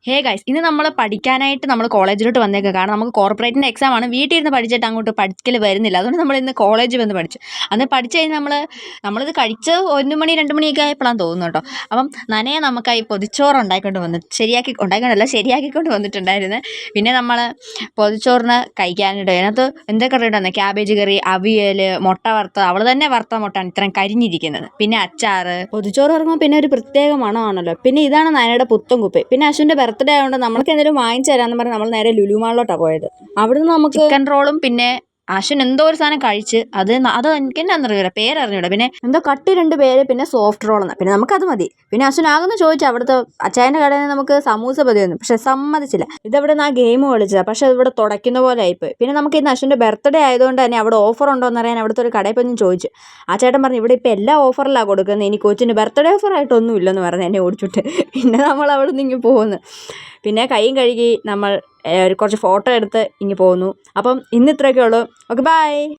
Hey guys, ഇന്ന് നമ്മൾ പഠിക്കാനായിട്ട് നമ്മൾ കോളേജിലോട്ട് വന്നേക്കുക. കാരണം നമുക്ക് കോർപ്പറേറ്റിൻ്റെ എക്സാം ആണ്. വീട്ടിൽ ഇരുന്ന് പഠിച്ചിട്ട് അങ്ങോട്ട് പഠിക്കൽ വരുന്നില്ല. അതുകൊണ്ട് നമ്മൾ ഇന്ന് കോളേജിൽ വന്ന് പഠിച്ചു. അന്ന് പഠിച്ചു കഴിഞ്ഞാൽ നമ്മളിത് കഴിച്ച് 1 മണി 2 മണിയൊക്കെ ആയപ്പോഴാണ് തോന്നുന്നു കേട്ടോ. അപ്പം നനയെ നമുക്കായി പൊതിച്ചോറ് ശരിയാക്കിക്കൊണ്ട് വന്നിട്ടുണ്ടായിരുന്നു. പിന്നെ നമ്മൾ പൊതിച്ചോറിന് കഴിക്കാനായിട്ട് അതിനകത്ത് എന്തൊക്കെ ഇട്ടിട്ടുണ്ടെന്ന് ക്യാബേജ് കറി, അവിയൽ, മുട്ട വറുത്ത, അവൾ തന്നെ വറുത്ത മുട്ടയാണ് ഇത്രയും കരിഞ്ഞിരിക്കുന്നത്. പിന്നെ അച്ചാറ്. പൊതിച്ചോറ് ഇറങ്ങുമ്പോൾ പിന്നെ ഒരു പ്രത്യേക മണമാണല്ലോ. പിന്നെ ഇതാണ് നനയുടെ പുത്തൻ കുപ്പി. പിന്നെ അശ്വിൻ്റെ ബർത്ത്ഡേ ആയതുകൊണ്ട് നമ്മൾക്ക് എന്തെങ്കിലും വാങ്ങിച്ചു തരാമെന്ന് പറഞ്ഞ് നമ്മൾ നേരെ ലുലു മാളിലോട്ടാണ് പോയത്. അവിടുന്ന് നമുക്ക് ചിക്കൻ റോളും പിന്നെ അശ്വിൻ എന്തോ ഒരു സാധനം കഴിച്ച് അത് എനിക്ക് തന്നെ അറിയില്ല, പേരറിഞ്ഞൂടാ. പിന്നെ എന്തോ കട്ടി 2 പേര്, പിന്നെ സോഫ്റ്റ് റോളെന്ന്. പിന്നെ നമുക്കത് മതി. പിന്നെ അശ്വിൻ ആകുന്ന ചോദിച്ചു അവിടുത്തെ അച്ചായൻ്റെ കടയിൽ നിന്ന് നമുക്ക് സമൂസ മതി വന്നു. പക്ഷെ സമ്മതിച്ചില്ല. ഇതവിടെ നിന്ന് ആ ഗെയിം കളിച്ചതാണ്. പക്ഷെ ഇവിടെ തുടയ്ക്കുന്ന പോലെ ആയിപ്പോയി. പിന്നെ നമുക്ക് ഇന്ന് അശ്വിൻ്റെ ബർത്ത്ഡേ ആയതുകൊണ്ട് തന്നെ അവിടെ ഓഫർ ഉണ്ടോ എന്ന് അറിയാൻ അവിടുത്തെ ഒരു കടയിൽ പോയി ചോദിച്ചു. ആ ചേട്ടൻ പറഞ്ഞു ഇവിടെ ഇപ്പോൾ എല്ലാ ഓഫറിലാണ് കൊടുക്കുന്നത്, ഇനി കൊച്ചിന് ബർത്ത്ഡേ ഓഫറായിട്ടൊന്നും ഇല്ലെന്ന് പറഞ്ഞ് എന്നെ ഓടിച്ചിട്ട്. പിന്നെ നമ്മൾ അവിടെ നിന്ന് ഇങ്ങ് പോകുന്നു. പിന്നെ കൈയും കഴുകി നമ്മൾ കുറച്ച് ഫോട്ടോ എടുത്ത് ഇങ്ങ് പോകുന്നു. അപ്പം ഇന്ന് ഇത്രയൊക്കെ ഉള്ളൂ. Okay, by.